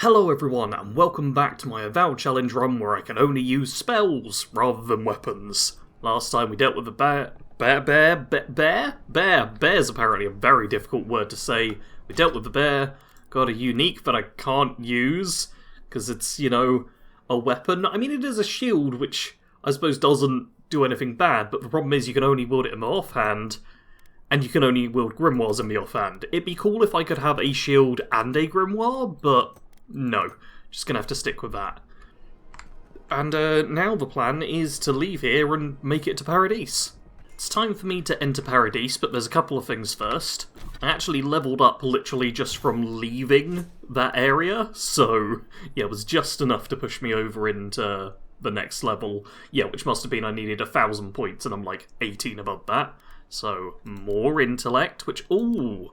Hello everyone, and welcome back to my Avowed challenge run where I can only use spells rather than weapons. Last time we dealt with a bear's apparently a very difficult word to say. We dealt with the bear, got a unique that I can't use, because it's, a weapon. I mean, it is a shield, which I suppose doesn't do anything bad, but the problem is you can only wield it in the offhand, and you can only wield grimoires in the offhand. It'd be cool if I could have a shield and a grimoire, but no, just gonna have to stick with that. And now the plan is to leave here and make it to Paradis. It's time for me to enter Paradis, but there's a couple of things first. I actually leveled up literally just from leaving that area, so yeah, it was just enough to push me over into the next level. Yeah, which must have been I needed 1,000 points, and I'm like 18 above that. So, more intellect, which, ooh.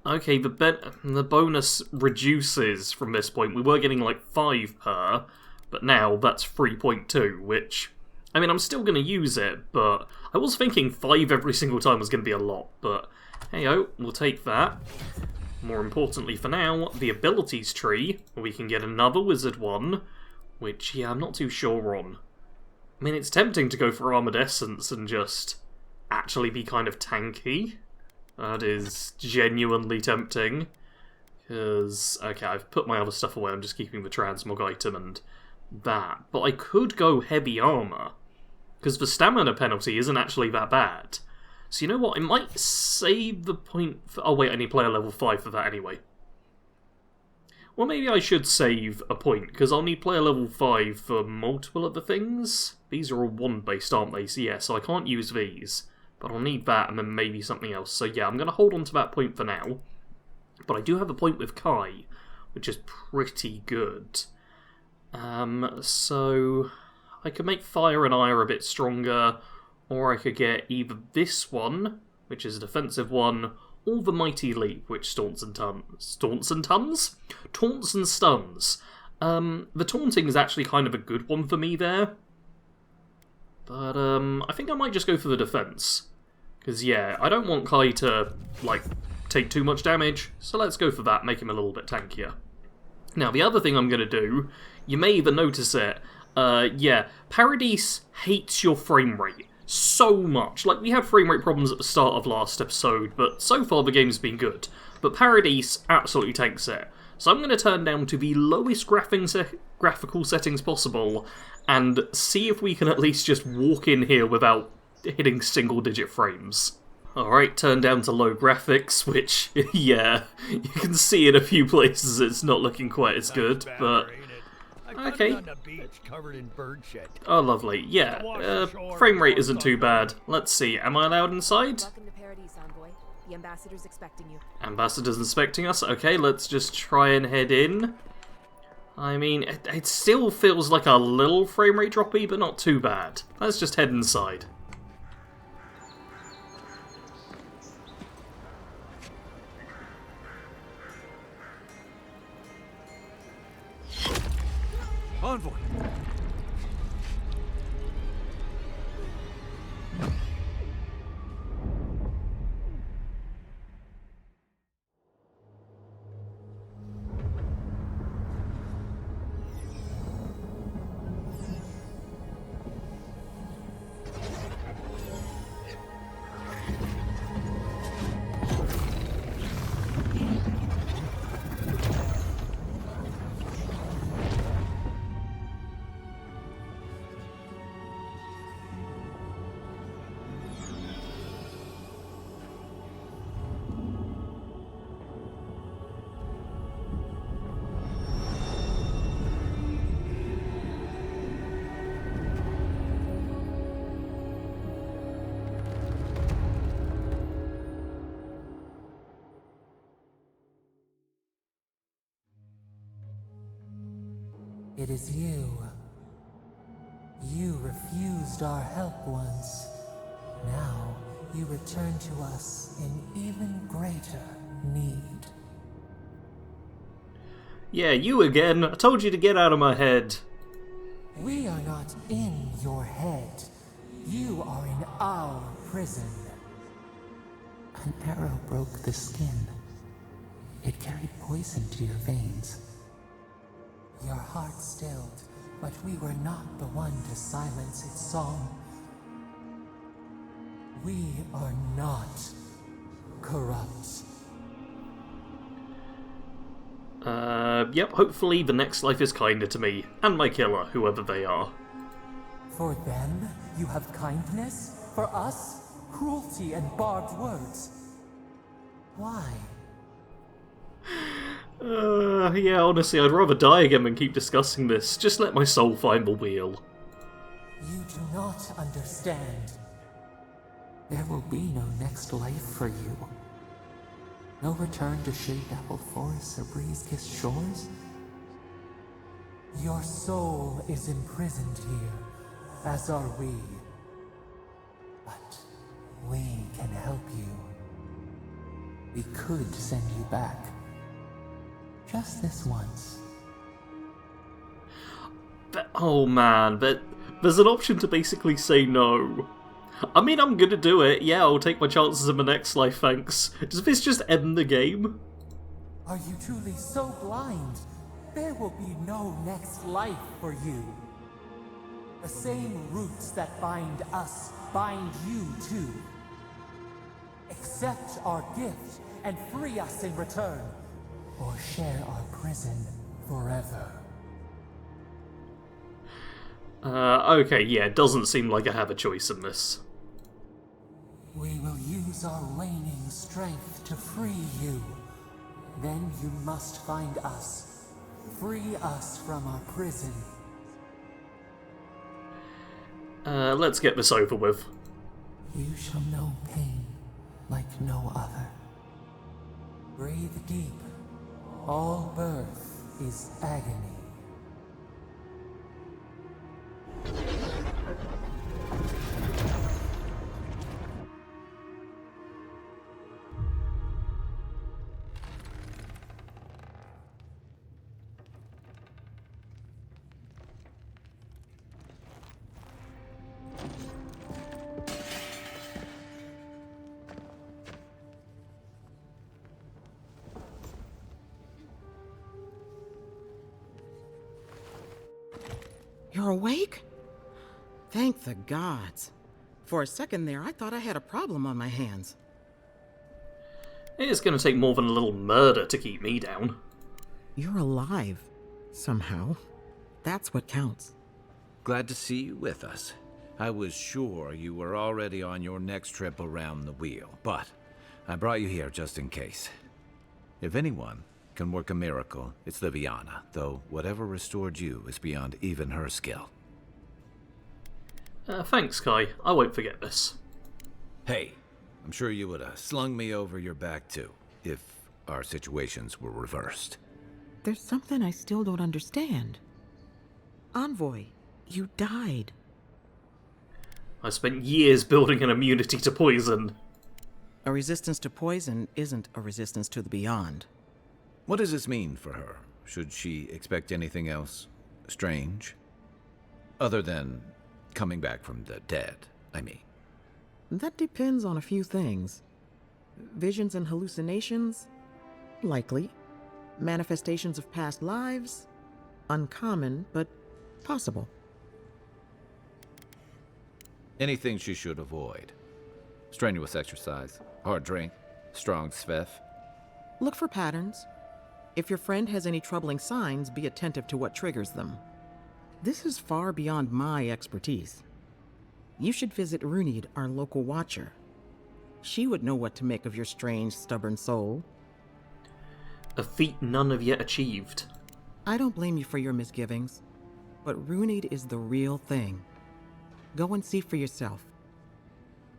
Okay, the bonus reduces from this point. We were getting like 5 per, but now that's 3.2, which, I mean, I'm still going to use it, but I was thinking 5 every single time was going to be a lot, but hey-oh, we'll take that. More importantly for now, the abilities tree, where we can get another wizard one, which, yeah, I'm not too sure on. I mean, it's tempting to go for Armored Essence and just actually be kind of tanky. That is genuinely tempting, because, okay, I've put my other stuff away, I'm just keeping the transmog item and that. But I could go heavy armor, because the stamina penalty isn't actually that bad. So you know what, I might save the point for... Oh wait, I need player level 5 for that anyway. Well, maybe I should save a point, because I'll need player level 5 for multiple of the things. These are all 1-based, aren't they? So yeah, so I can't use these. But I'll need that and then maybe something else. So yeah, I'm going to hold on to that point for now. But I do have a point with Kai, which is pretty good. So I could make Fire and Ire a bit stronger, or I could get either this one, which is a defensive one, or the Mighty Leap, which taunts and stuns. The taunting is actually kind of a good one for me there. But, I think I might just go for the defense. Because, yeah, I don't want Kai to, like, take too much damage, so let's go for that, make him a little bit tankier. Now, the other thing I'm going to do, you may even notice it, yeah, Paradis hates your frame rate so much. Like, we had frame rate problems at the start of last episode, but so far the game's been good. But Paradis absolutely tanks it. So I'm going to turn down to the lowest graphical settings possible, and see if we can at least just walk in here without hitting single-digit frames. Alright, turn down to low graphics, which, yeah, you can see in a few places it's not looking quite as good, but... Okay. Oh, lovely. Yeah, frame rate isn't too bad. Let's see, am I allowed inside? Welcome to Paradis, Envoy. The ambassador's expecting you. Ambassador's inspecting us? Okay, let's just try and head in. I mean, it still feels like a little frame rate droppy, but not too bad. Let's just head inside. Envoy! It is you. You refused our help once. Now you return to us in even greater need. Yeah, you again. I told you to get out of my head. We are not in your head. You are in our prison. An arrow broke the skin. It carried poison to your veins. hearts stilled, but we were not the one to silence its song. We are not corrupt. Yep, hopefully the next life is kinder to me, and my killer, whoever they are. For them, you have kindness? For us, cruelty and barbed words. Why? Yeah, honestly, I'd rather die again than keep discussing this. Just let my soul find the wheel. You do not understand. There will be no next life for you. No return to shade-dappled forests or breeze-kissed shores. Your soul is imprisoned here, as are we. But we can help you. We could send you back. Just this once. Oh man, there's an option to basically say no. I mean, I'm gonna do it. Yeah, I'll take my chances in my next life, thanks. Does this just end the game? Are you truly so blind? There will be no next life for you. The same roots that bind us bind you too. Accept our gift and free us in return, or share our prison forever. Okay, yeah, it doesn't seem like I have a choice in this. We will use our waning strength to free you. Then you must find us. Free us from our prison. Let's get this over with. You shall know pain like no other. Breathe deep. All birth is agony. You're awake? Thank the gods. For a second there, I thought I had a problem on my hands. It's gonna take more than a little murder to keep me down. You're alive, somehow. That's what counts. Glad to see you with us. I was sure you were already on your next trip around the wheel, but I brought you here just in case. If anyone can work a miracle, it's Liviana, though whatever restored you is beyond even her skill. Thanks, Kai. I won't forget this. Hey, I'm sure you would have slung me over your back too, if our situations were reversed. There's something I still don't understand. Envoy, you died. I spent years building an immunity to poison. A resistance to poison isn't a resistance to the beyond. What does this mean for her? Should she expect anything else strange? Other than coming back from the dead, I mean. That depends on a few things. Visions and hallucinations? Likely. Manifestations of past lives? Uncommon, but possible. Anything she should avoid. Strenuous exercise, hard drink, strong sveff. Look for patterns. If your friend has any troubling signs, be attentive to what triggers them. This is far beyond my expertise. You should visit Runid, our local watcher. She would know what to make of your strange, stubborn soul. A feat none have yet achieved. I don't blame you for your misgivings, but Runid is the real thing. Go and see for yourself.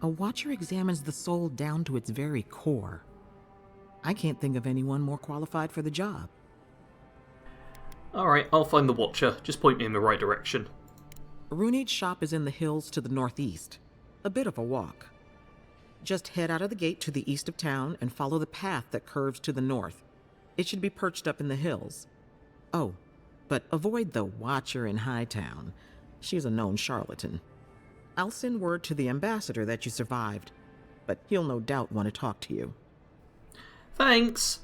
A watcher examines the soul down to its very core. I can't think of anyone more qualified for the job. Alright, I'll find the Watcher. Just point me in the right direction. Runid's shop is in the hills to the northeast. A bit of a walk. Just head out of the gate to the east of town and follow the path that curves to the north. It should be perched up in the hills. Oh, but avoid the Watcher in Hightown. She's a known charlatan. I'll send word to the ambassador that you survived, but he'll no doubt want to talk to you. Thanks!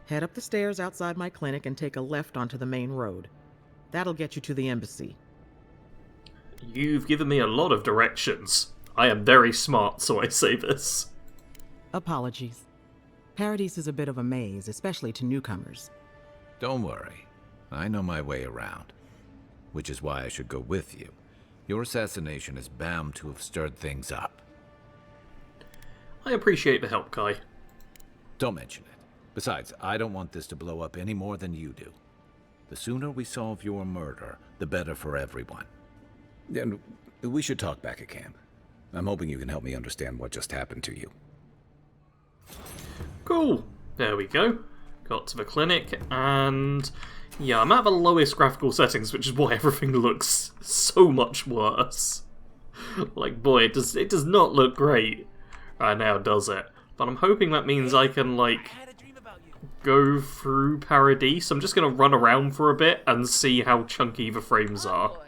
Head up the stairs outside my clinic and take a left onto the main road. That'll get you to the embassy. You've given me a lot of directions. I am very smart, so I say this. Apologies. Paradis is a bit of a maze, especially to newcomers. Don't worry. I know my way around. Which is why I should go with you. Your assassination is bound to have stirred things up. I appreciate the help, Kai. Don't mention it. Besides, I don't want this to blow up any more than you do. The sooner we solve your murder, the better for everyone. And we should talk back at camp. I'm hoping you can help me understand what just happened to you. Cool. There we go. Got to the clinic, and yeah, I'm at the lowest graphical settings, which is why everything looks so much worse. Like, boy, it does not look great right now, does it? But I'm hoping that means I can, like, go through Paradis. I'm just going to run around for a bit and see how chunky the frames are.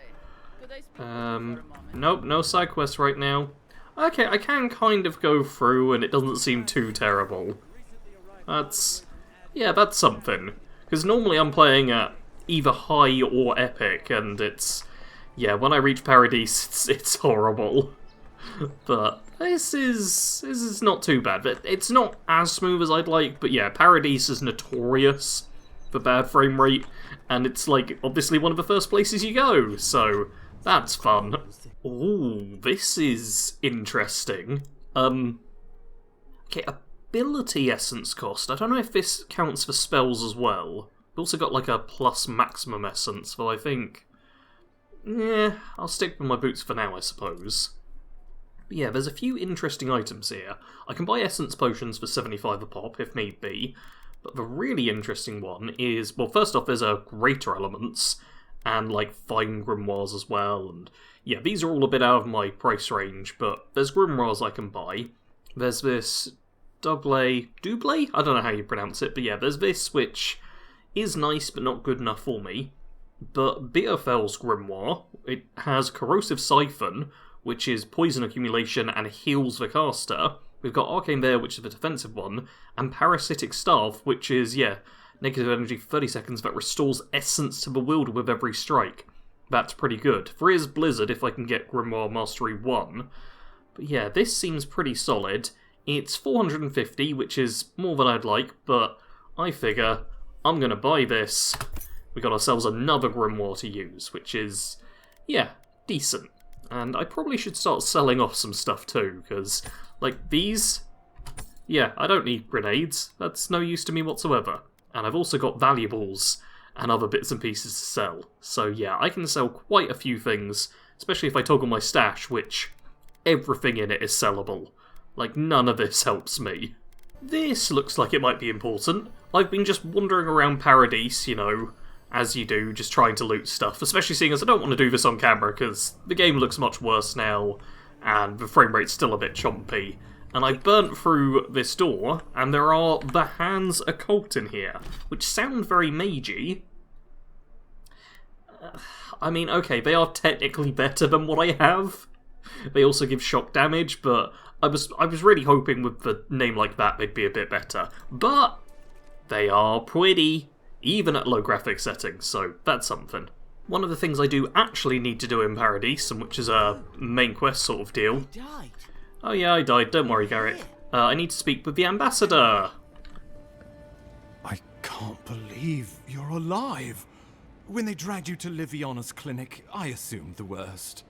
Nope, no side quests right now. Okay, I can kind of go through and it doesn't seem too terrible. Yeah, that's something. Because normally I'm playing at either high or epic, and it's... yeah, when I reach Paradis, it's horrible. But this is not too bad. It's not as smooth as I'd like, but yeah, Paradis is notorious for bad frame rate, and it's, like, obviously one of the first places you go, so that's fun. Ooh, this is interesting. Okay, ability essence cost. I don't know if this counts for spells as well. We've also got, like, a plus maximum essence, though I think... yeah, I'll stick with my boots for now, I suppose. But yeah, there's a few interesting items here. I can buy essence potions for 75 a pop, if need be. But the really interesting one is... well, first off, there's a greater elements, and, like, fine grimoires as well, and... yeah, these are all a bit out of my price range, but there's grimoires I can buy. There's this double double? I don't know how you pronounce it, but yeah, there's this, which is nice but not good enough for me. But Bitterfell's grimoire, it has Corrosive Siphon, which is poison accumulation and heals the caster. We've got Arcane there, which is the defensive one, and Parasitic Staff, which is, yeah, negative energy for 30 seconds that restores essence to the wielder with every strike. That's pretty good. Frizz Blizzard if I can get Grimoire Mastery 1. But yeah, this seems pretty solid. It's 450, which is more than I'd like, but I figure I'm going to buy this. We got ourselves another Grimoire to use, which is, yeah, decent. And I probably should start selling off some stuff too, because, like, these... yeah, I don't need grenades. That's no use to me whatsoever. And I've also got valuables and other bits and pieces to sell. So yeah, I can sell quite a few things, especially if I toggle my stash, which everything in it is sellable. Like, none of this helps me. This looks like it might be important. I've been just wandering around Paradis, you know, as you do, just trying to loot stuff, especially seeing as I don't want to do this on camera, because the game looks much worse now, and the frame rate's still a bit chompy. And I burnt through this door, and there are the Hands Occult in here, which sound very magey. I mean, okay, they are technically better than what I have. They also give shock damage, but I was really hoping with a name like that they'd be a bit better. But they are pretty, even at low graphic settings, so that's something. One of the things I do actually need to do in Paradis, and which is a main quest sort of deal... oh yeah, I died. Don't worry, Garrick. I need to speak with the ambassador. I can't believe you're alive. When they dragged you to Liviana's clinic, I assumed the worst.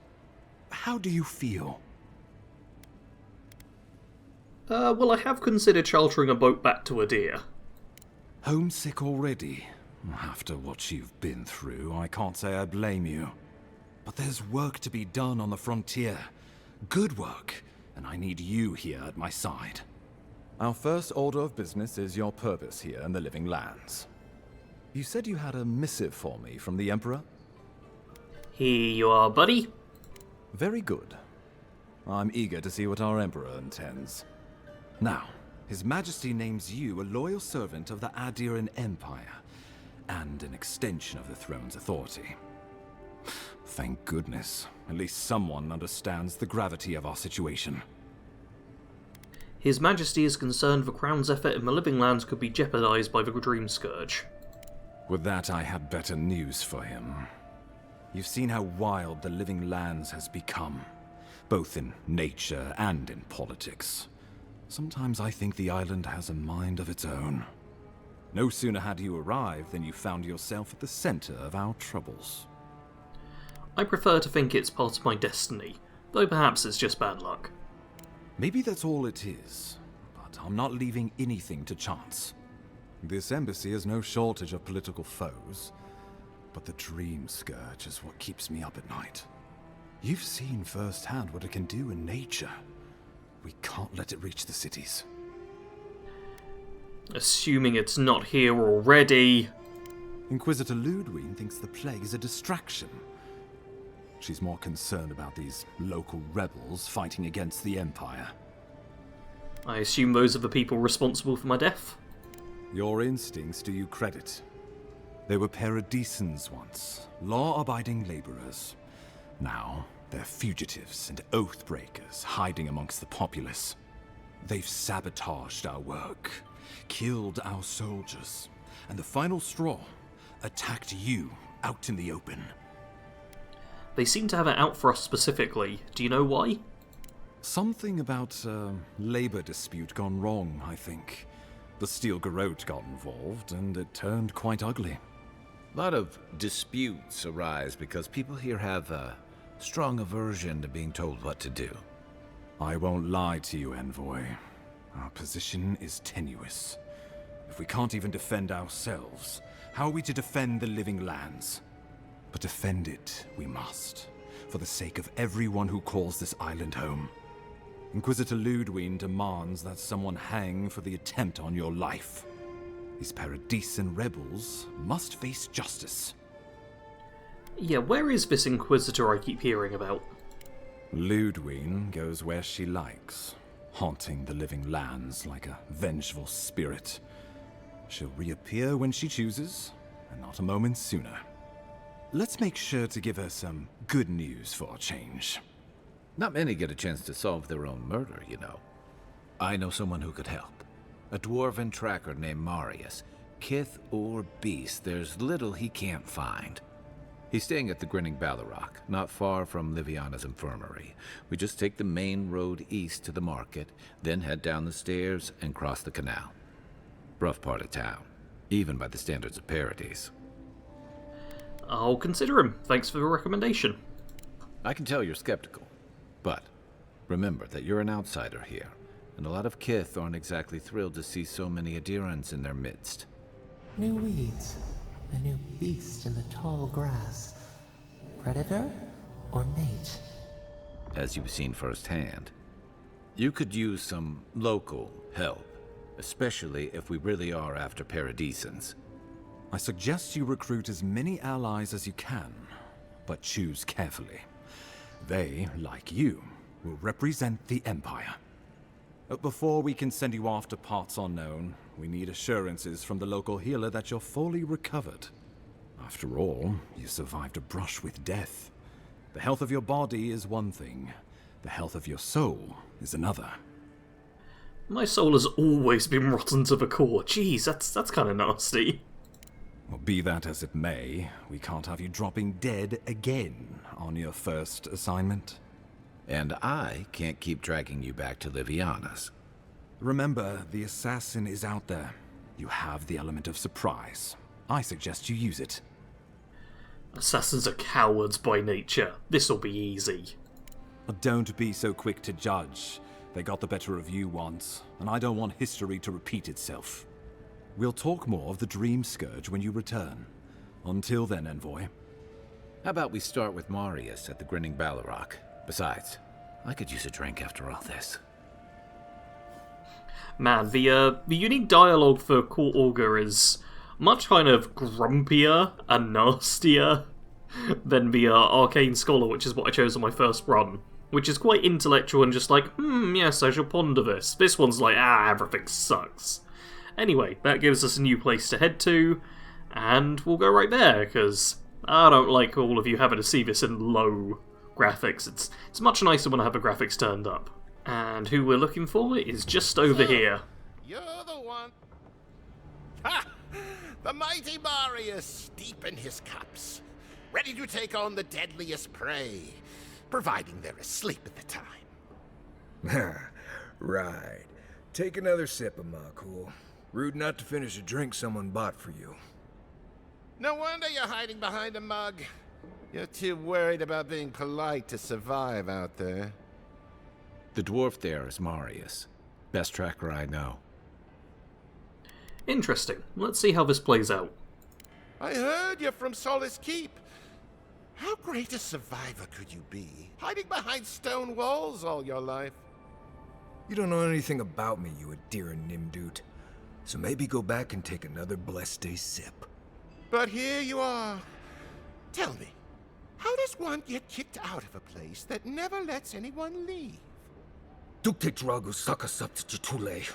How do you feel? Well, I have considered chartering a boat back to Adir. Homesick already? After what you've been through, I can't say I blame you. But there's work to be done on the frontier. Good work. And I need you here at my side. Our first order of business is your purpose here in the Living Lands. You said you had a missive for me from the Emperor? Here you are, buddy. Very good. I'm eager to see what our Emperor intends. Now, His Majesty names you a loyal servant of the Adiran Empire, and an extension of the throne's authority. Thank goodness. At least someone understands the gravity of our situation. His Majesty is concerned the Crown's effort in the Living Lands could be jeopardized by the Dream Scourge. With that, I had better news for him. You've seen how wild the Living Lands has become, both in nature and in politics. Sometimes I think the island has a mind of its own. No sooner had you arrived than you found yourself at the center of our troubles. I prefer to think it's part of my destiny, though perhaps it's just bad luck. Maybe that's all it is, but I'm not leaving anything to chance. This embassy has no shortage of political foes, but the Dream Scourge is what keeps me up at night. You've seen firsthand what it can do in nature. We can't let it reach the cities. Assuming it's not here already... Inquisitor Ludwig thinks the plague is a distraction. She's more concerned about these local rebels fighting against the Empire. I assume those are the people responsible for my death? Your instincts do you credit. They were Paradisans once, law-abiding laborers. Now, they're fugitives and oath-breakers hiding amongst the populace. They've sabotaged our work, killed our soldiers, and the final straw, attacked you out in the open. They seem to have it out for us specifically. Do you know why? Something about a labor dispute gone wrong, I think. The Steel Garrote got involved, and it turned quite ugly. A lot of disputes arise because people here have a strong aversion to being told what to do. I won't lie to you, Envoy. Our position is tenuous. If we can't even defend ourselves, how are we to defend the Living Lands? But defend it we must, for the sake of everyone who calls this island home. Inquisitor Ludwig demands that someone hang for the attempt on your life. These Paradisan rebels must face justice. Yeah, where is this Inquisitor I keep hearing about? Ludwig goes where she likes, haunting the Living Lands like a vengeful spirit. She'll reappear when she chooses, and not a moment sooner. Let's make sure to give her some good news for a change. Not many get a chance to solve their own murder, you know. I know someone who could help. A dwarven tracker named Marius. Kith or beast, there's little he can't find. He's staying at the Grinning Ballarrock, not far from Liviana's infirmary. We just take the main road east to the market, then head down the stairs and cross the canal. Rough part of town, even by the standards of Paradis. I'll consider him. Thanks for the recommendation. I can tell you're skeptical, but remember that you're an outsider here, and a lot of Kith aren't exactly thrilled to see so many adherents in their midst. New weeds, a new beast in the tall grass. Predator or mate? As you've seen firsthand. You could use some local help, especially if we really are after Paradisans. I suggest you recruit as many allies as you can, but choose carefully. They, like you, will represent the Empire. But before we can send you off to parts unknown, we need assurances from the local healer that you're fully recovered. After all, you survived a brush with death. The health of your body is one thing. The health of your soul is another. My soul has always been rotten to the core. Jeez, that's kind of nasty. Well, be that as it may, we can't have you dropping dead again on your first assignment. And I can't keep dragging you back to Liviana's. Remember, the assassin is out there. You have the element of surprise. I suggest you use it. Assassins are cowards by nature. This'll be easy. But don't be so quick to judge. They got the better of you once, and I don't want history to repeat itself. We'll talk more of the Dream Scourge when you return. Until then, Envoy. How about we start with Marius at the Grinning Ballarrock? Besides, I could use a drink after all this. Man, the unique dialogue for Court Augur is much kind of grumpier and nastier than the Arcane Scholar, which is what I chose on my first run. Which is quite intellectual and just like, yes, I shall ponder this. This one's like, everything sucks. Anyway, that gives us a new place to head to, and we'll go right there, because I don't like all of you having to see this in low graphics. It's much nicer when I have the graphics turned up. And who we're looking for is just over here. You're the one. Ha! The mighty Marius, deep in his cups, ready to take on the deadliest prey, providing they're asleep at the time. Right. Take another sip of my cool. Rude not to finish a drink someone bought for you. No wonder you're hiding behind a mug. You're too worried about being polite to survive out there. The dwarf there is Marius. Best tracker I know. Interesting. Let's see how this plays out. I heard you're from Solace Keep. How great a survivor could you be, hiding behind stone walls all your life? You don't know anything about me, you Adira Nimdut. So maybe go back and take another blessed day sip. But here you are. Tell me, how does one get kicked out of a place that never lets anyone leave? Dukte Drago Sakasaptitule.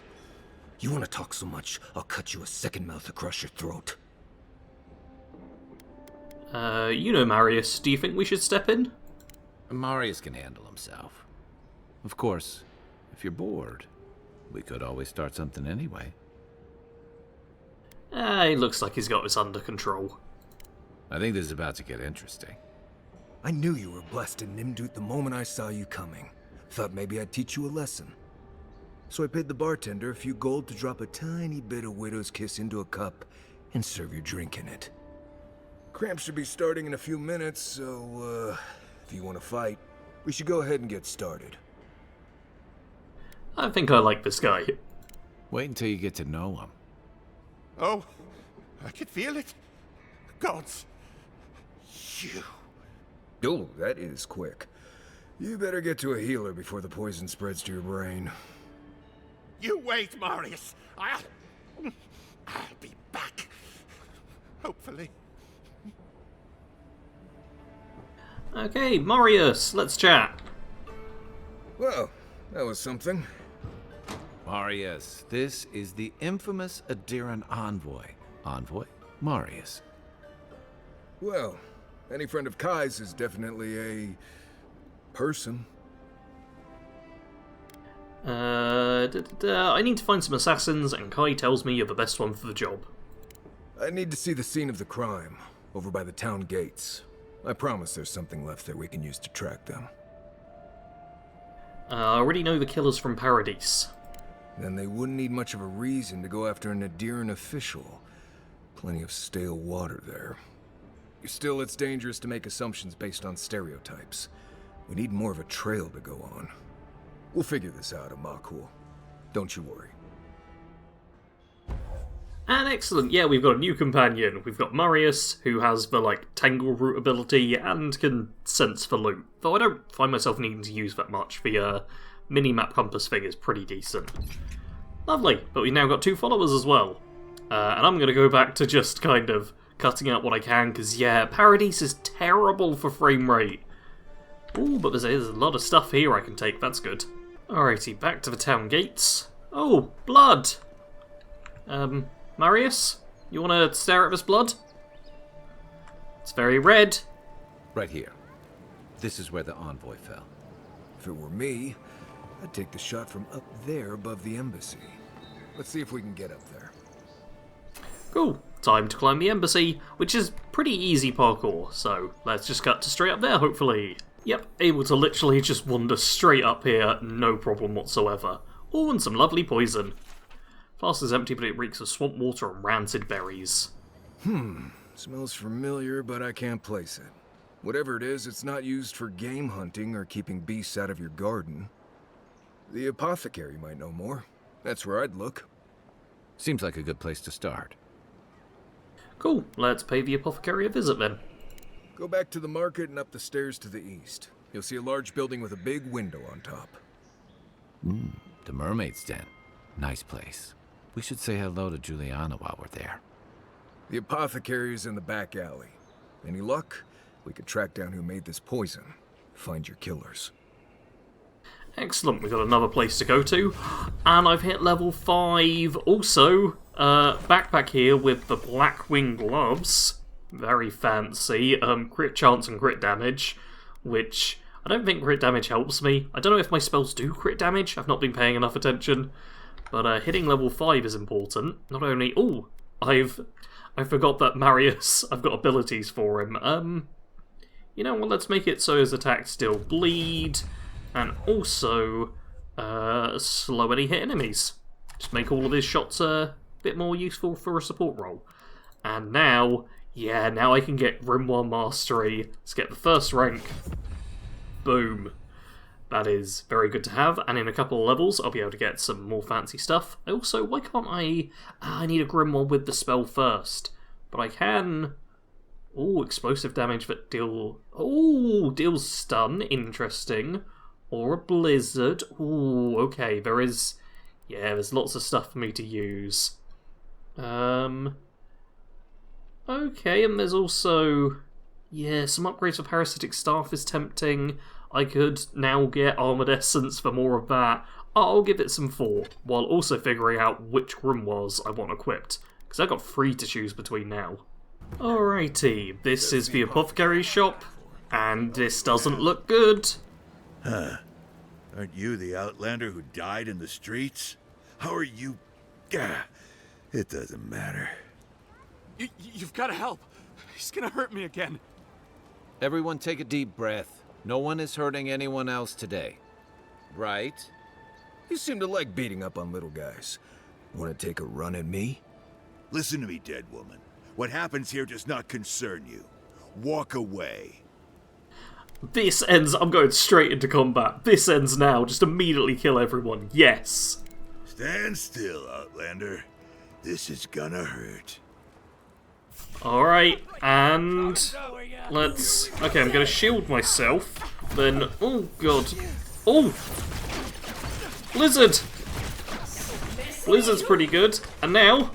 You want to talk so much, I'll cut you a second mouth across your throat. You know Marius, do you think we should step in? Marius can handle himself. Of course, if you're bored, we could always start something anyway. It looks like he's got this under control. I think this is about to get interesting. I knew you were blessed in Nimdut the moment I saw you coming. Thought maybe I'd teach you a lesson. So I paid the bartender a few gold to drop a tiny bit of Widow's Kiss into a cup and serve your drink in it. Cramps should be starting in a few minutes, so, if you want to fight, we should go ahead and get started. I think I like this guy. Wait until you get to know him. Oh, I can feel it. Gods, you. Oh, that is quick. You better get to a healer before the poison spreads to your brain. You wait, Marius. I'll be back. Hopefully. Okay, Marius, let's chat. Well, that was something. Marius, this is the infamous Adiran envoy. Envoy? Marius. Well, any friend of Kai's is definitely a person. I need to find some assassins, and Kai tells me you're the best one for the job. I need to see the scene of the crime, over by the town gates. I promise there's something left there we can use to track them. I already know the killers from Paradis. Then they wouldn't need much of a reason to go after an Adiran official. Plenty of stale water there. Still, it's dangerous to make assumptions based on stereotypes. We need more of a trail to go on. We'll figure this out, Amakul. Don't you worry. And excellent, yeah, we've got a new companion. We've got Marius, who has the, Tangle Root ability and can sense for loot. Though I don't find myself needing to use that much. The mini-map compass thing is pretty decent. Lovely, but we've now got 2 followers as well. And I'm going to go back to just kind of cutting out what I can, because, yeah, Paradis is terrible for frame rate. Ooh, but there's a lot of stuff here I can take, that's good. Alrighty, back to the town gates. Oh, blood! Marius? You want to stare at this blood? It's very red. Right here. This is where the envoy fell. If it were me, I'd take the shot from up there above the embassy. Let's see if we can get up there. Cool. Time to climb the embassy, which is pretty easy parkour, so let's just cut to straight up there, hopefully. Yep, able to literally just wander straight up here, no problem whatsoever. Oh, and some lovely poison. Flask is empty, but it reeks of swamp water and rancid berries. Smells familiar, but I can't place it. Whatever it is, it's not used for game hunting or keeping beasts out of your garden. The apothecary might know more. That's where I'd look. Seems like a good place to start. Cool, let's pay the apothecary a visit then. Go back to the market and up the stairs to the east. You'll see a large building with a big window on top. The Mermaid's Den. Nice place. We should say hello to Juliana while we're there. The apothecary is in the back alley. Any luck? We could track down who made this poison. Find your killers. Excellent, we've got another place to go to. And I've hit level 5. Also, backpack here with the black wing gloves. Very fancy. Crit chance and crit damage, which I don't think crit damage helps me. I don't know if my spells do crit damage. I've not been paying enough attention. But hitting level 5 is important. Not only... Oh, I forgot that Marius, I've got abilities for him. You know what, let's make it so his attacks still bleed, and also slow any hit enemies. Just make all of his shots a bit more useful for a support role. And now, yeah, now I can get Grimoire Mastery. Let's get the first rank. Boom. That is very good to have, and in a couple of levels I'll be able to get some more fancy stuff. Also, why can't I... I need a Grimoire with the spell first. But I can... Ooh, explosive damage that deals stun. Interesting. Or a blizzard. Ooh, okay, there's lots of stuff for me to use. Okay, and there's also... Yeah, some upgrades for Parasitic Staff is tempting. I could now get Armoured Essence for more of that. I'll give it some thought, while also figuring out which grimoires I want equipped, because I've got 3 to choose between now. Alrighty, this is the Apothecary shop, and this doesn't look good. Huh. Aren't you the Outlander who died in the streets? How are you... It doesn't matter. You've got to help. He's gonna hurt me again. Everyone take a deep breath. No one is hurting anyone else today. Right? You seem to like beating up on little guys. Want to take a run at me? Listen to me, dead woman. What happens here does not concern you. Walk away. This ends... I'm going straight into combat. This ends now. Just immediately kill everyone. Yes. Stand still, Outlander. This is gonna hurt. Alright, and... let's... Okay, I'm gonna shield myself. Then... Oh, God. Oh! Blizzard! Blizzard's pretty good. And now...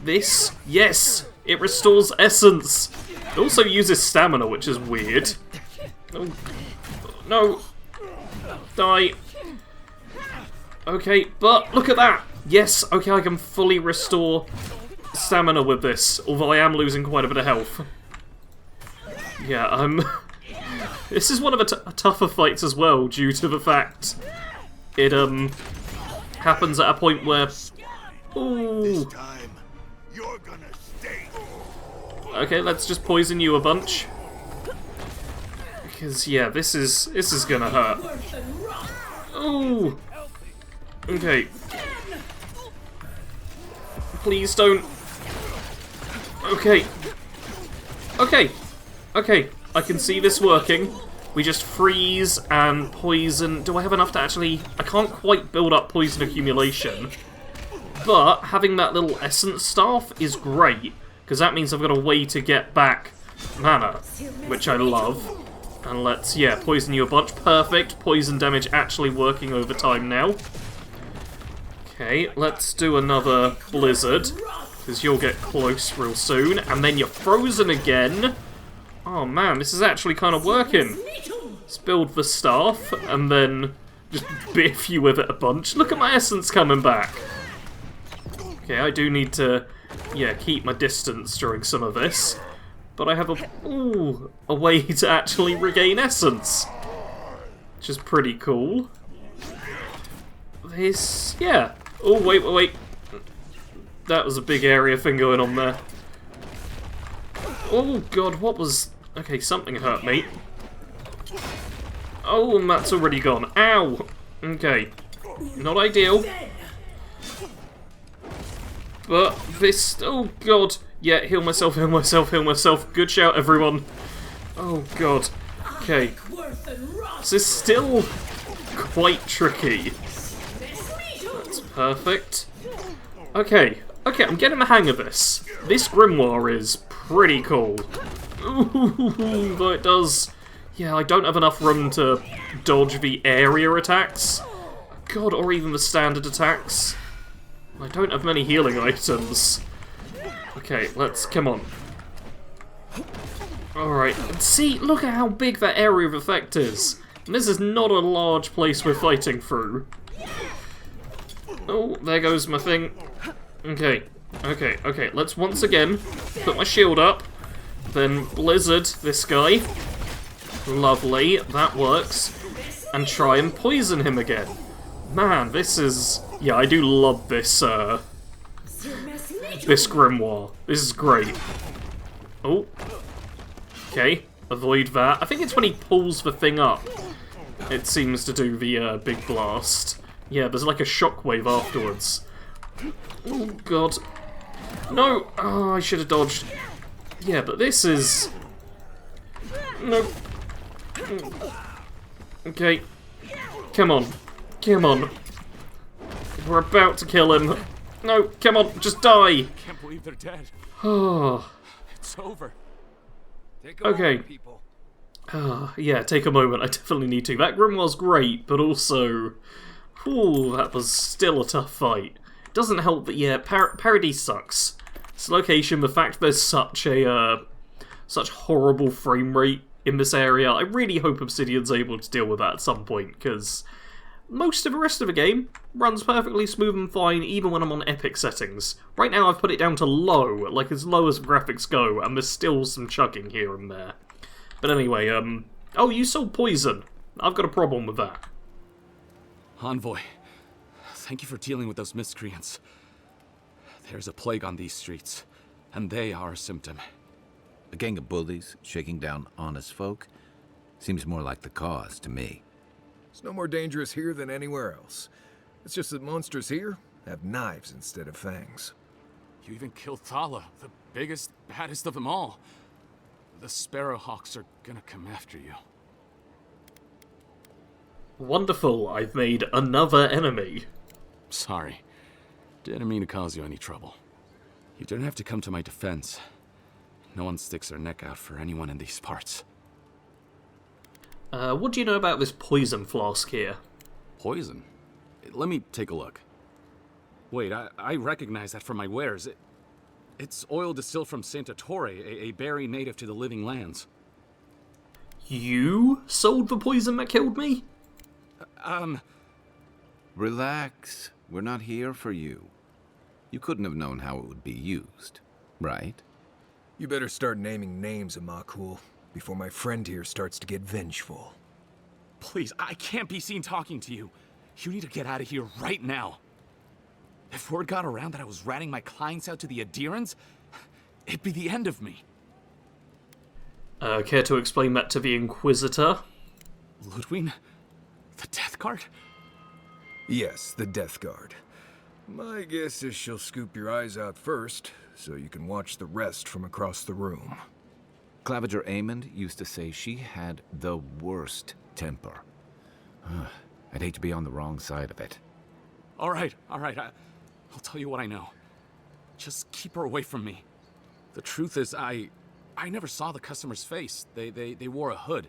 This... Yes! It restores essence! It also uses stamina, which is weird. Oh. No! Die! Okay, but look at that! Yes, okay, I can fully restore stamina with this, although I am losing quite a bit of health. Yeah, this is one of the tougher fights as well, due to the fact it, happens at a point where... Ooh. This time, you're gonna stay. Okay, let's just poison you a bunch. Because, yeah, this is gonna hurt. Ooh. Okay. Please don't... Okay. Okay. Okay. I can see this working. We just freeze and poison. Do I have enough to actually... I can't quite build up poison accumulation. But having that little essence staff is great. Because that means I've got a way to get back mana. Which I love. And let's, yeah, poison you a bunch. Perfect. Poison damage actually working over time now. Okay, let's do another blizzard. Because you'll get close real soon. And then you're frozen again. Oh man, this is actually kind of working. Let's build the staff, and then just biff you with it a bunch. Look at my essence coming back. Okay, I do need to, yeah, keep my distance during some of this. But I have a way to actually regain essence. Which is pretty cool. This, yeah. Oh, wait. That was a big area thing going on there. Oh god, what was... Okay, something hurt me. Oh, and that's already gone. Ow! Okay. Not ideal. But this... Oh god. Yeah, heal myself. Good shout, everyone. Oh god. Okay. This is still quite tricky. That's perfect. Okay, I'm getting the hang of this. This grimoire is pretty cool. Ooh, though it does... Yeah, I don't have enough room to dodge the area attacks. God, or even the standard attacks. I don't have many healing items. Okay, let's... Come on. Alright, see, look at how big that area of effect is. And this is not a large place we're fighting through. Oh, there goes my thing. Okay, let's once again put my shield up, then blizzard this guy. Lovely, that works. And try and poison him again. Man, this is... Yeah, I do love this, this grimoire. This is great. Oh. Okay, avoid that. I think it's when he pulls the thing up. It seems to do the big blast. Yeah, there's like a shockwave afterwards. Oh, God. No! Oh, I should have dodged. Yeah, but this is... No. Okay. Come on. Come on. We're about to kill him. No, come on, just die! I can't believe they're dead. Oh. It's over. Okay. Yeah, take a moment. I definitely need to. That Grimoire's great, but also... Ooh, that was still a tough fight. It doesn't help that, yeah, Paradis sucks. This location, the fact there's such a... such horrible frame rate in this area, I really hope Obsidian's able to deal with that at some point, because most of the rest of the game runs perfectly smooth and fine, even when I'm on epic settings. Right now I've put it down to low, like as low as graphics go, and there's still some chugging here and there. But anyway, oh, you sold poison. I've got a problem with that. Envoy, thank you for dealing with those miscreants. There's a plague on these streets, and they are a symptom. A gang of bullies shaking down honest folk? Seems more like the cause to me. It's no more dangerous here than anywhere else. It's just that monsters here have knives instead of fangs. You even killed Thala, the biggest, baddest of them all. The Sparrowhawks are gonna come after you. Wonderful, I've made another enemy. Sorry. Didn't mean to cause you any trouble. You didn't have to come to my defense. No one sticks their neck out for anyone in these parts. What do you know about this poison flask here? Poison? Let me take a look. Wait, I recognize that from my wares. It's oil distilled from Santa Torre, a berry native to the Living Lands. You sold the poison that killed me? Relax. We're not here for you. You couldn't have known how it would be used, right? You better start naming names, Amakul, before my friend here starts to get vengeful. Please, I can't be seen talking to you. You need to get out of here right now. If word got around that I was ratting my clients out to the Adherents, it'd be the end of me. Care to explain that to the Inquisitor? Ludwig? The Death Guard? Yes, the Death Guard. My guess is she'll scoop your eyes out first, so you can watch the rest from across the room. Claviger Amond used to say she had the worst temper. I'd hate to be on the wrong side of it. All right. I'll tell you what I know. Just keep her away from me. The truth is, I never saw the customer's face. They wore a hood.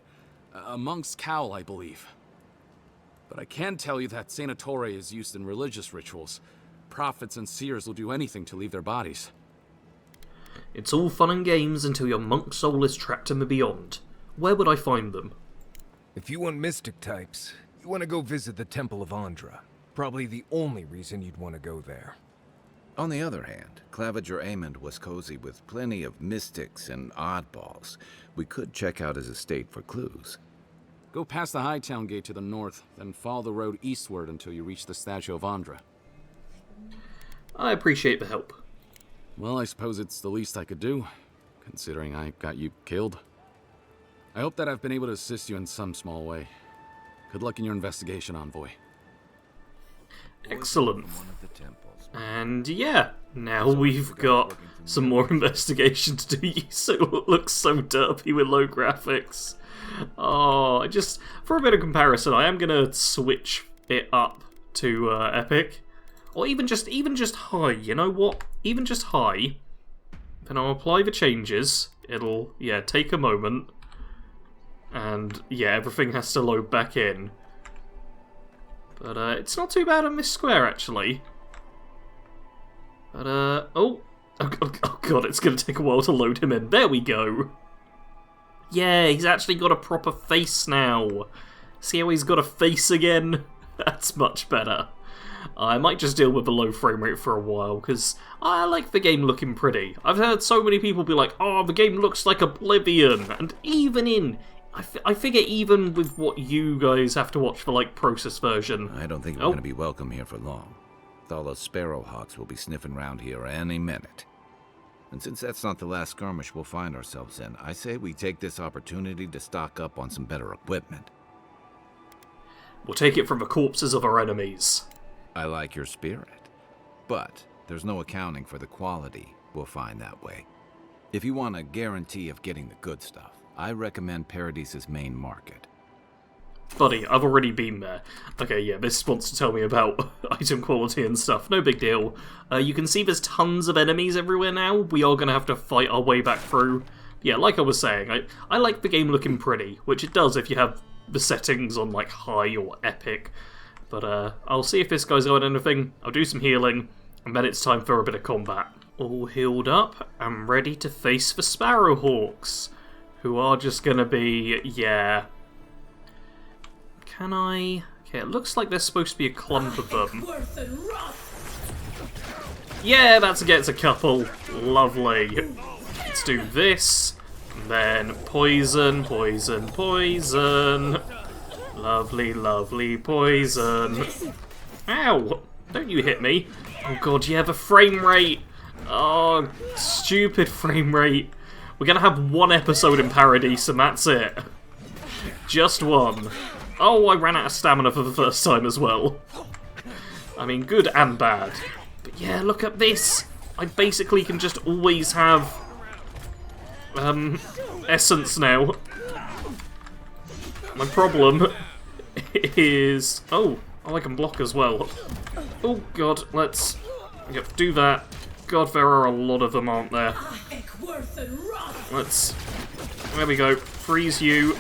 A monk's cowl, I believe. But I can tell you that Santa Torre is used in religious rituals. Prophets and seers will do anything to leave their bodies. It's all fun and games until your monk soul is trapped in the beyond. Where would I find them? If you want mystic types, you want to go visit the Temple of Andra. Probably the only reason you'd want to go there. On the other hand, Claviger Amond was cozy with plenty of mystics and oddballs. We could check out his estate for clues. Go past the Hightown Gate to the north, then follow the road eastward until you reach the statue of Andra. I appreciate the help. Well, I suppose it's the least I could do, considering I got you killed. I hope that I've been able to assist you in some small way. Good luck in your investigation, Envoy. Excellent. And yeah, now we've got some more investigation to do. So it looks so derpy with low graphics. Oh, for a bit of comparison, I am gonna switch it up to epic, or even just high. You know what? Even just high. Then I'll apply the changes. It'll take a moment, and everything has to load back in. But it's not too bad on this square actually. But oh god, it's gonna take a while to load him in. There we go. Yeah, he's actually got a proper face now. See how he's got a face again? That's much better. I might just deal with the low frame rate for a while, because I like the game looking pretty. I've heard so many people be like, oh, the game looks like Oblivion, and I figure even with what you guys have to watch for, like, process version... I don't think we're going to be welcome here for long. Thala's Sparrowhawks will be sniffing around here any minute. And since that's not the last skirmish we'll find ourselves in, I say we take this opportunity to stock up on some better equipment. We'll take it from the corpses of our enemies. I like your spirit. But there's no accounting for the quality we'll find that way. If you want a guarantee of getting the good stuff, I recommend Paradis' main market. Buddy, I've already been there. Okay, yeah, this wants to tell me about item quality and stuff. No big deal. You can see there's tons of enemies everywhere now. We are going to have to fight our way back through. Yeah, like I was saying, I like the game looking pretty, which it does if you have the settings on, like, high or epic. But I'll see if this guy's got anything. I'll do some healing, and then it's time for a bit of combat. All healed up and ready to face the Sparrowhawks, who are just going to be, yeah... Can I... Okay, it looks like there's supposed to be a clump of them. Yeah, that gets a couple. Lovely. Let's do this. And then poison, poison, poison. Lovely, lovely poison. Ow! Don't you hit me. Oh god, yeah, the frame rate. Oh, stupid frame rate. We're gonna have one episode in Paradis and that's it. Just one. Oh, I ran out of stamina for the first time as well. I mean, good and bad. But yeah, look at this. I basically can just always have... essence now. My problem is... Oh, I can block as well. Oh god, let's... Yep, do that. God, there are a lot of them, aren't there? Let's... There we go. Freeze you.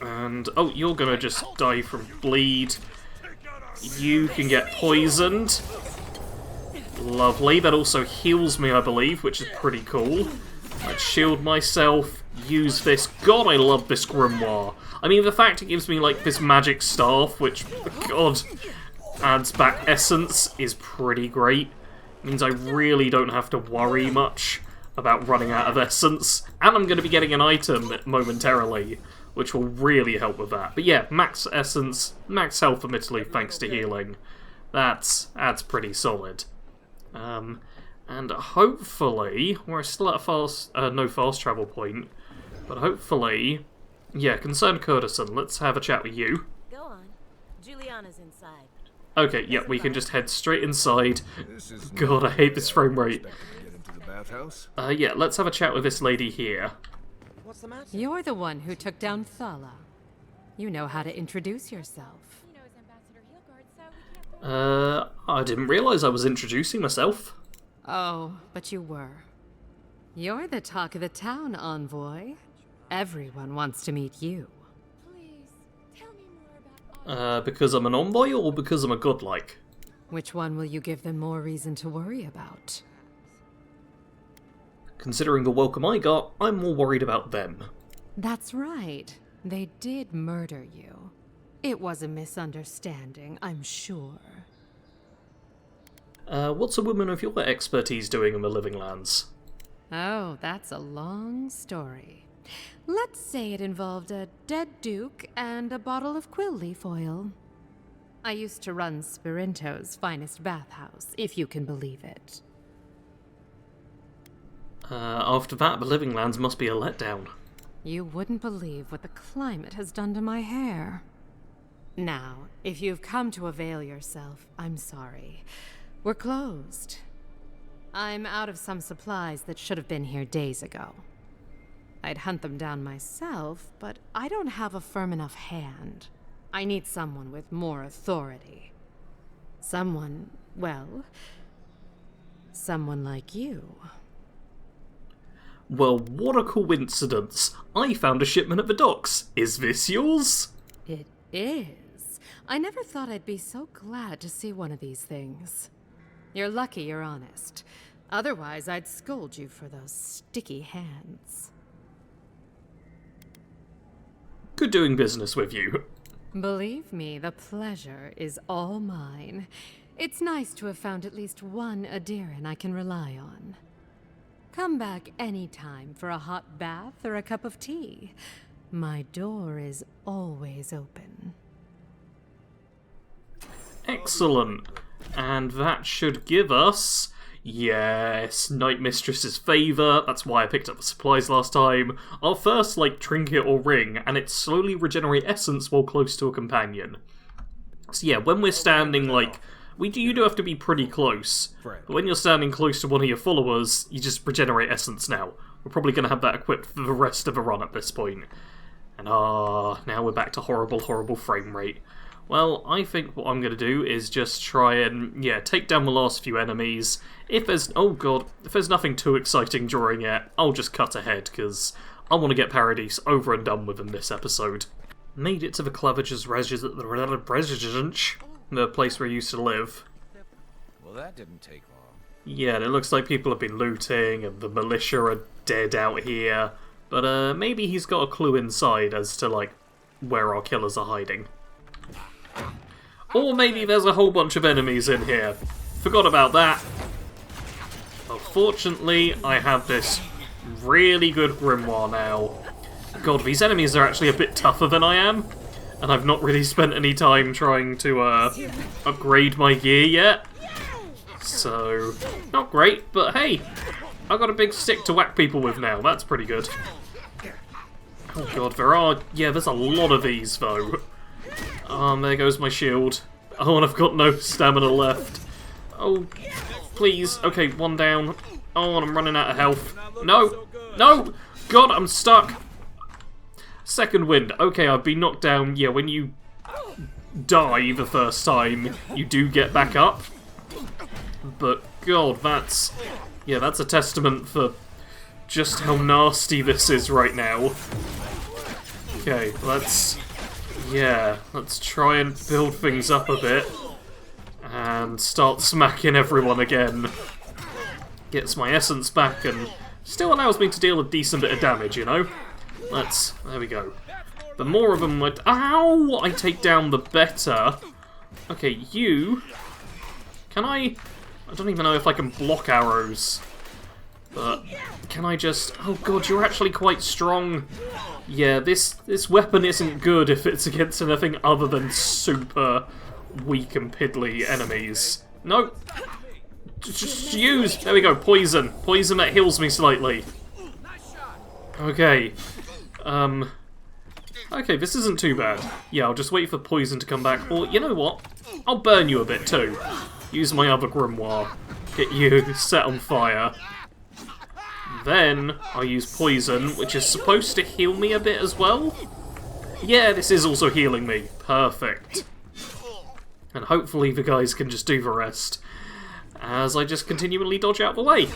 And, oh, you're gonna just die from bleed. You can get poisoned. Lovely. That also heals me, I believe, which is pretty cool. I'd shield myself. Use this. God, I love this grimoire. I mean, the fact it gives me, like, this magic staff, which, God, adds back essence, is pretty great. It means I really don't have to worry much about running out of essence. And I'm going to be getting an item momentarily, which will really help with that. But yeah, max essence, max health admittedly thanks to healing. That's pretty solid. And hopefully, we're still at a no fast travel point, but hopefully, yeah, Concerned Courtesan, let's have a chat with you. Go on. Juliana's inside. Okay, yeah, we can just head straight inside. God, I hate this frame rate. Yeah, let's have a chat with this lady here. You're the one who took down Thala. You know how to introduce yourself. I didn't realize I was introducing myself. Oh, but you were. You're the talk of the town, envoy. Everyone wants to meet you. Please, tell me more about... Because I'm an envoy or because I'm a godlike? Which one will you give them more reason to worry about? Considering the welcome I got, I'm more worried about them. That's right. They did murder you. It was a misunderstanding, I'm sure. What's a woman of your expertise doing in the Living Lands? Oh, that's a long story. Let's say it involved a dead duke and a bottle of quill leaf oil. I used to run Spirinto's finest bathhouse, if you can believe it. After that, the Living Lands must be a letdown. You wouldn't believe what the climate has done to my hair. Now, if you've come to avail yourself, I'm sorry. We're closed. I'm out of some supplies that should have been here days ago. I'd hunt them down myself, but I don't have a firm enough hand. I need someone with more authority. Someone, well, someone like you. Well, what a coincidence. I found a shipment at the docks. Is this yours? It is. I never thought I'd be so glad to see one of these things. You're lucky you're honest. Otherwise, I'd scold you for those sticky hands. Good doing business with you. Believe me, the pleasure is all mine. It's nice to have found at least one Adiran I can rely on. Come back anytime for a hot bath or a cup of tea. My door is always open. Excellent. And that should give us... Yes, Night Mistress's favour, that's why I picked up the supplies last time. Our first, trinket or ring, and it slowly regenerate essence while close to a companion. So yeah, when we're standing, you do have to be pretty close, but when you're standing close to one of your followers, you just regenerate essence now. We're probably going to have that equipped for the rest of the run at this point. And now we're back to horrible, horrible frame rate. Well, I think what I'm going to do is just try and, take down the last few enemies. If there's nothing too exciting during it, I'll just cut ahead, because I want to get Paradis over and done with in this episode. Made it to the Clavage's residence, the place where I used to live. Well, that didn't take long. Yeah, and it looks like people have been looting, and the militia are dead out here. But maybe he's got a clue inside as to, where our killers are hiding. Or maybe there's a whole bunch of enemies in here. Forgot about that. Unfortunately, I have this really good grimoire now. God, these enemies are actually a bit tougher than I am. And I've not really spent any time trying to upgrade my gear yet. So, not great, but hey, I've got a big stick to whack people with now. That's pretty good. Oh god, there's a lot of these though. There goes my shield. Oh, and I've got no stamina left. Oh, please. Okay, one down. Oh, and I'm running out of health. No! No! God, I'm stuck! Second wind. Okay, I've been knocked down. Yeah, when you die the first time, you do get back up. But, God, that's a testament for just how nasty this is right now. Okay, let's try and build things up a bit. And start smacking everyone again. Gets my essence back and still allows me to deal a decent bit of damage, you know? There we go. The more of them I take down, the better. Okay, can I don't even know if I can block arrows. But, can I just... Oh god, you're actually quite strong. Yeah, this weapon isn't good if it's against anything other than super weak and piddly enemies. No! Just use... There we go, poison. Poison that heals me slightly. Okay. Okay, this isn't too bad. Yeah, I'll just wait for poison to come back. Or, you know what? I'll burn you a bit too. Use my other grimoire. Get you set on fire. Then, I'll use poison, which is supposed to heal me a bit as well. Yeah, this is also healing me. Perfect. And hopefully the guys can just do the rest, as I just continually dodge out of the way.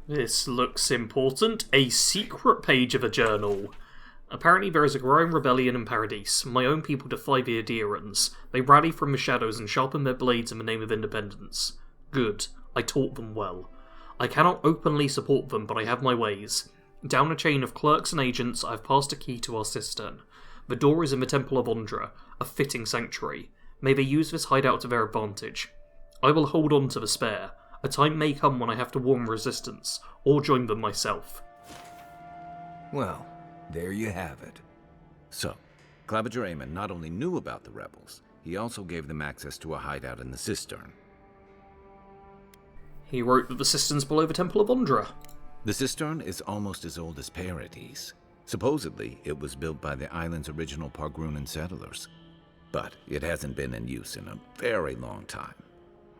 This looks important. A secret page of a journal. Apparently there is a growing rebellion in Paradis. My own people defy the adherents. They rally from the shadows and sharpen their blades in the name of independence. Good. I taught them well. I cannot openly support them, but I have my ways. Down a chain of clerks and agents, I have passed a key to our cistern. The door is in the Temple of Ondra, a fitting sanctuary. May they use this hideout to their advantage. I will hold on to the spare. A time may come when I have to warn resistance, or join them myself. Well, there you have it. So, Clavager Amon not only knew about the rebels, he also gave them access to a hideout in the cistern. He wrote that the cistern's below the Temple of Ondra. The cistern is almost as old as Paradis. Supposedly, it was built by the island's original Pargrunan settlers. But it hasn't been in use in a very long time.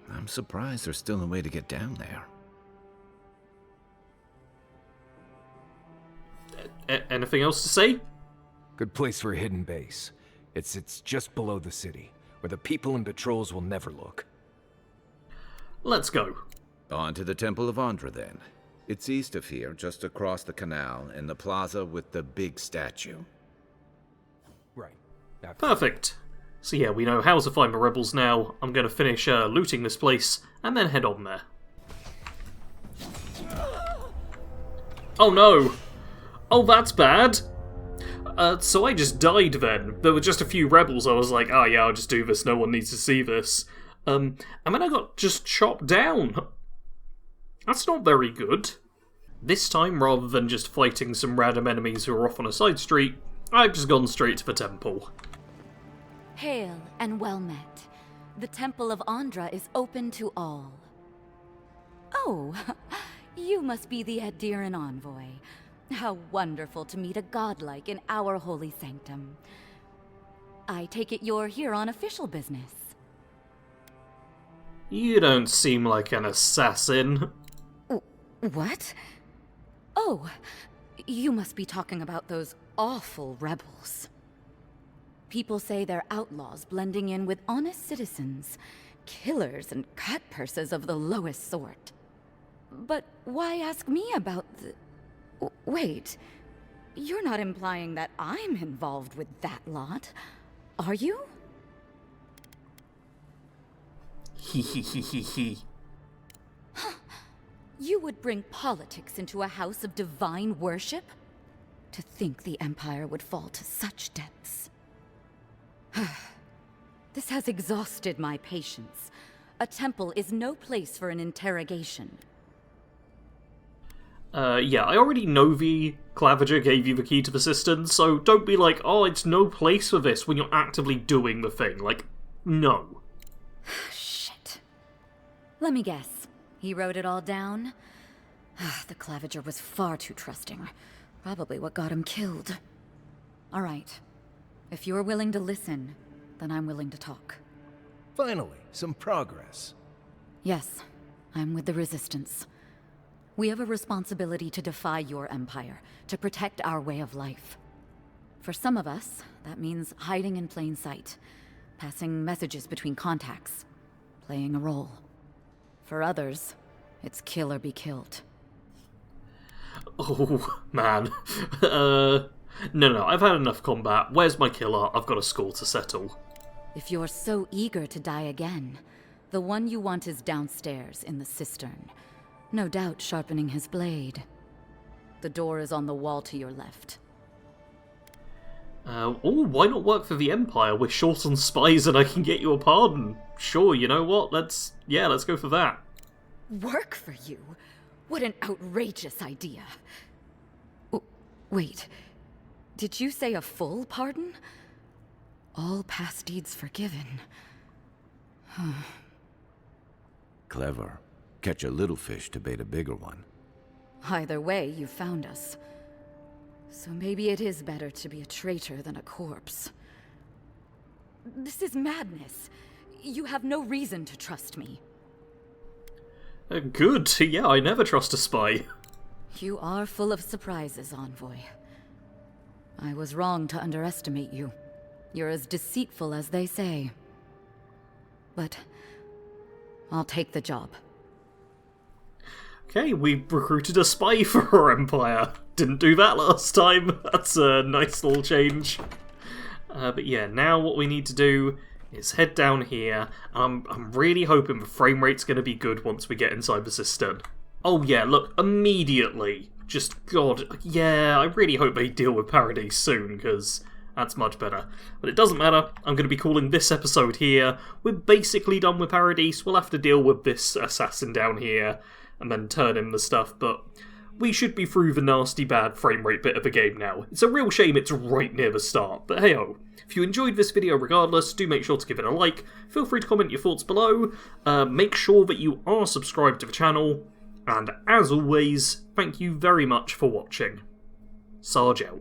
I'm surprised there's still a way to get down there. Anything else to say? Good place for a hidden base. It's just below the city, where the people and patrols will never look. Let's go. On to the Temple of Ondra, then. It's east of here, just across the canal, in the plaza with the big statue. Right. Perfect. So yeah, we know how to find the rebels now. I'm going to finish looting this place, and then head on there. Oh no! Oh, that's bad! So I just died then. There were just a few rebels. I was like, oh yeah, I'll just do this, no one needs to see this. And then I got just chopped down. That's not very good. This time, rather than just fighting some random enemies who are off on a side street, I've just gone straight to the temple. Hail and well met. The Temple of Ondra is open to all. Oh, you must be the Addiran envoy. How wonderful to meet a godlike in our holy sanctum. I take it you're here on official business. You don't seem like an assassin. What? Oh, you must be talking about those awful rebels. People say they're outlaws blending in with honest citizens, killers and cut-purses of the lowest sort. But why ask me about the... Wait, you're not implying that I'm involved with that lot, are you? He. You would bring politics into a house of divine worship? To think the Empire would fall to such depths. This has exhausted my patience. A temple is no place for an interrogation. Yeah, I already know the Claviger gave you the key to the cistern, so don't be like, oh, it's no place for this when you're actively doing the thing. Like, no. Shit. Let me guess. He wrote it all down? The Claviger was far too trusting. Probably what got him killed. Alright. If you're willing to listen, then I'm willing to talk. Finally, some progress. Yes, I'm with the Resistance. We have a responsibility to defy your empire, to protect our way of life. For some of us, that means hiding in plain sight, passing messages between contacts, playing a role. For others, it's kill or be killed. Oh, man. No, I've had enough combat. Where's my killer? I've got a score to settle. If you're so eager to die again, the one you want is downstairs in the cistern. No doubt sharpening his blade. The door is on the wall to your left. Why not work for the Empire? We're short on spies and I can get you a pardon. Sure, you know what? Let's go for that. Work for you? What an outrageous idea. Wait, did you say a full pardon? All past deeds forgiven. Clever. Catch a little fish to bait a bigger one. Either way, you found us. So maybe it is better to be a traitor than a corpse. This is madness. You have no reason to trust me. Good. Yeah, I never trust a spy. You are full of surprises, Envoy. I was wrong to underestimate you. You're as deceitful as they say. But I'll take the job. Okay, we recruited a spy for our Empire. Didn't do that last time. That's a nice little change. But yeah, now what we need to do is head down here. I'm really hoping the frame rate's going to be good once we get inside the cistern. Oh yeah, look, immediately. Just, God, yeah, I really hope they deal with Paradis soon, because that's much better. But it doesn't matter, I'm going to be calling this episode here. We're basically done with Paradis. We'll have to deal with this assassin down here, and then turn him the stuff, but we should be through the nasty bad frame rate bit of the game now. It's a real shame it's right near the start, but hey-ho. If you enjoyed this video regardless, do make sure to give it a like, feel free to comment your thoughts below, make sure that you are subscribed to the channel, and as always, thank you very much for watching. Sarge out.